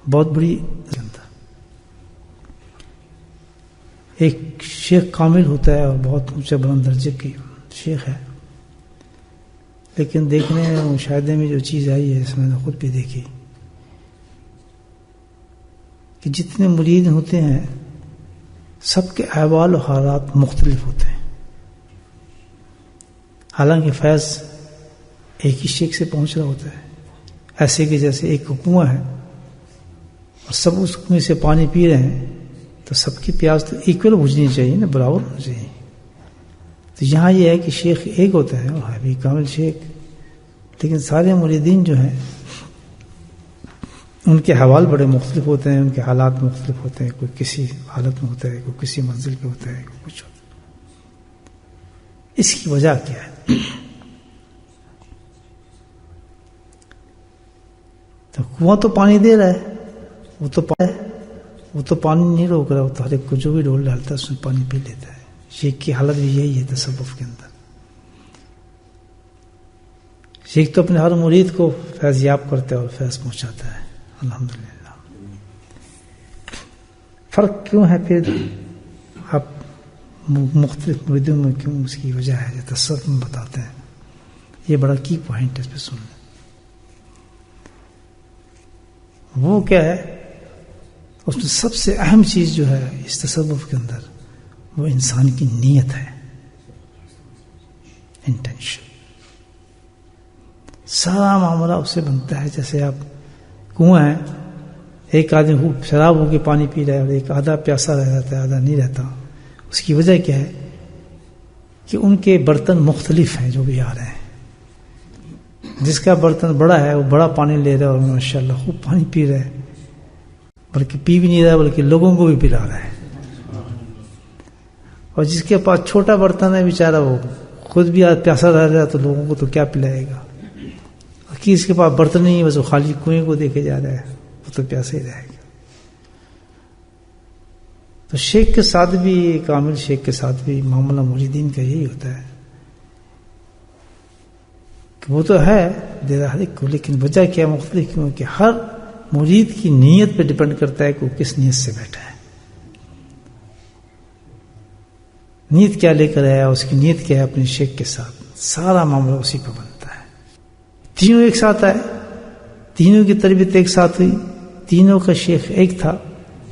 بہت بڑی جنتا. ایک شیخ کامل ہوتا ہے اور بہت اونچے بلند درجے کی شیخ ہے، لیکن دیکھنے مشاہدے میں جو چیز آئی ہے اس میں نے خود بھی دیکھی کہ جتنے مرید ہوتے ہیں سب کے احوال و حالات مختلف ہوتے ہیں. حالانکہ فیض ایک ہی شیخ سے پہنچ رہا ہوتا ہے، ایسے کہ جیسے ایک کنواں ہے اور سب اس کنویں سے پانی پی رہے ہیں تو سب کی پیاس تو ایکول بجھنی چاہیے نا، برابر ہونی چاہیے. تو یہاں یہ ہے کہ شیخ ایک ہوتا ہے اور ہے بھی کامل شیخ، لیکن سارے مریدین جو ہیں ان کے حوال بڑے مختلف ہوتے ہیں، ان کے حالات مختلف ہوتے ہیں. کوئی کسی حالت میں ہوتا ہے، کوئی کسی منزل پہ ہوتا ہے، کوئی کچھ ہوتا ہے. اس کی وجہ کیا ہے؟ تو کنواں تو پانی دے رہا ہے، وہ تو پانی نہیں روک رہا، وہ تو ہر ایک کو جو بھی ڈول ڈالتا ہے اس میں پانی پی لیتا ہے. شیخ کی حالت بھی یہی ہے تصوف کے اندر. شیخ تو اپنے ہر مرید کو فیض یاب کرتا ہے اور فیض پہنچاتا ہے. الحمدللہ. فرق کیوں ہے پھر؟ آپ مختلف مریدوں میں کیوں؟ اس کی وجہ ہے جو تصوف میں بتاتے ہیں. یہ بڑا کی پوائنٹ ہے، اس پہ سن لیں. وہ کیا ہے؟ اس میں سب سے اہم چیز جو ہے اس تصوف کے اندر وہ انسان کی نیت ہے، انٹینشن. سارا معاملہ اس سے بنتا ہے. جیسے آپ کنواں ہے، ایک آدمی خوب شراب ہو کے پانی پی رہا ہے اور ایک آدھا پیاسا رہ جاتا ہے، آدھا نہیں رہتا. اس کی وجہ کیا ہے کہ ان کے برتن مختلف ہیں جو بھی آ رہے ہیں. جس کا برتن بڑا ہے وہ بڑا پانی لے رہا ہے اور ماشاءاللہ خوب پانی پی رہا ہے، بلکہ پی بھی نہیں رہا بلکہ لوگوں کو بھی پلا رہا ہے. اور جس کے پاس چھوٹا برتن ہے بیچارہ وہ خود بھی پیاسا رہ رہا ہے تو لوگوں کو تو کیا پلائے گا. اور اس کے پاس برتن نہیں ہے، بس وہ خالی کنویں کو دیکھے جا رہا ہے، وہ تو پیاسا ہی رہے گا. تو شیخ کے ساتھ بھی، کامل شیخ کے ساتھ بھی معاملہ مریدین کا یہی ہوتا ہے کہ وہ تو ہے دے رہا ہے کو، لیکن وجہ کیا مختلف کیوں کہ ہر مرید کی نیت پہ ڈیپینڈ کرتا ہے کہ وہ کس نیت سے بیٹھا ہے. نیت کیا لے کر آیا، اس کی نیت کیا ہے اپنے شیخ کے ساتھ، سارا معاملہ اسی پہ بنتا ہے. تینوں ایک ساتھ آئے، تینوں کی تربیت ایک ساتھ ہوئی، تینوں کا شیخ ایک تھا،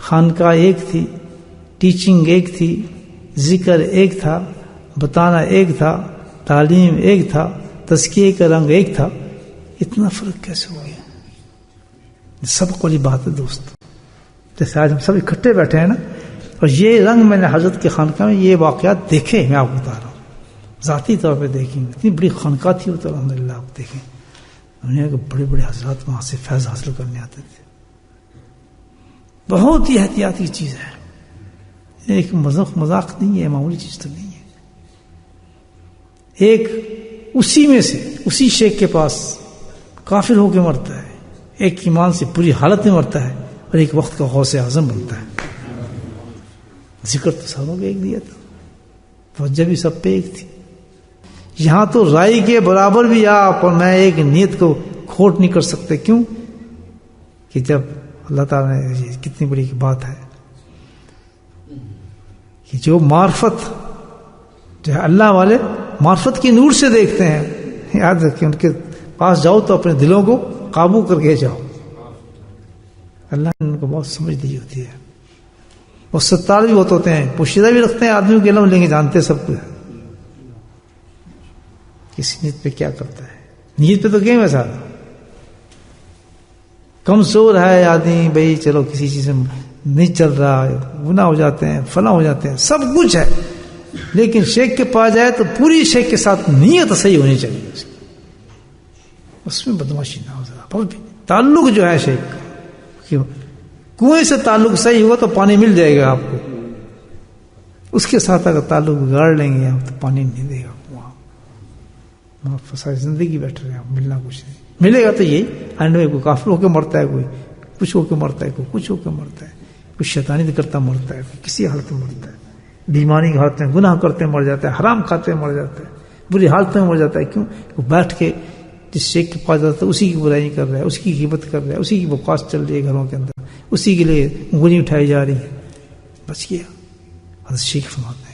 خانقاہ ایک تھی، ٹیچنگ ایک تھی، ذکر ایک تھا، بتانا ایک تھا، تعلیم ایک تھا، تزکیے کا رنگ ایک تھا. اتنا فرق کیسے ہو گیا؟ سب قولی بات ہے دوست. جیسے آج ہم سب اکٹھے بیٹھے ہیں نا، اور یہ رنگ میں نے حضرت کے خانقاہ میں یہ واقعات دیکھے، میں آپ کو بتا رہا ہوں ذاتی طور پہ دیکھیں. اتنی بڑی خانقاہ تھی وہ تو الحمدللہ. آپ دیکھیں دنیا کے بڑے بڑے حضرات وہاں سے فیض حاصل کرنے آتے تھے. بہت ہی احتیاطی چیز ہے، ایک مذاق نہیں ہے، معمولی چیز تو نہیں ہے. ایک اسی میں سے اسی شیخ کے پاس کافر ہو کے مرتا ہے، ایک ایمان سے پوری حالت میں مرتا ہے، اور ایک وقت کا غوث اعظم بنتا ہے. ذکر تو ساروں کو ایک دیا تھا، توجہ بھی سب پہ ایک تھی. یہاں تو رائی کے برابر بھی آپ اور میں ایک نیت کو کھوٹ نہیں کر سکتے. کیوں کہ جب اللہ تعالیٰ نے یہ کتنی بڑی بات ہے کہ جو معرفت جو ہے اللہ والے معرفت کے نور سے دیکھتے ہیں. یاد رکھیں ان کے پاس جاؤ تو اپنے دلوں کو قابو کر کے جاؤ. اللہ نے ان کو بہت سمجھ دی ہوتی ہے. اور ستار بھی بہت ہوتے ہیں، پوشیدہ بھی رکھتے ہیں آدمیوں کے علم، لیں گے جانتے سب کو کسی نیت پہ کیا کرتا ہے. نیت پہ تو کہیں ویسا کمزور ہے آدمی، بھائی چلو کسی چیز میں نہیں چل رہا، گناہ ہو جاتے ہیں، فلاں ہو جاتے ہیں، سب کچھ ہے، لیکن شیخ کے پاس جائے تو پوری شیخ کے ساتھ نیت صحیح ہونی چاہیے اس کی. اس میں بدماشی نہ ہو ذرا. تعلق جو ہے شیخ کا، کنویں سے تعلق صحیح ہوا تو پانی مل جائے گا آپ کو. اس کے ساتھ اگر تعلق بگاڑ لیں گے آپ تو پانی نہیں دے گا. وہاں فساد زندگی بیٹھ رہے ہیں، ملنا کچھ نہیں. ملے گا تو یہی اینڈ میں کوئی کافر ہو کے مرتا ہے، کوئی کچھ ہو کے مرتا ہے، کوئی کچھ ہو کے مرتا ہے، کوئی شیطانی کرتا مرتا ہے، کوئی کسی حالت میں مرتا ہے، بیماری کی حالت میں گناہ کرتے مر جاتا ہے، حرام کھاتے مر جاتا ہے، بری حالت میں مر جاتا ہے. کیوں؟ وہ بیٹھ کے جس شیخ کے پاس جاتا ہے اسی کی برائی کر رہا ہے، اسی کی غیبت کر رہا ہے، اسی کی بکواس چل رہی ہے گھروں کے اندر. اسی کے لیے انگلی اٹھائی جا رہی ہے. بچ گیا. حضرت شیخ فرماتے ہیں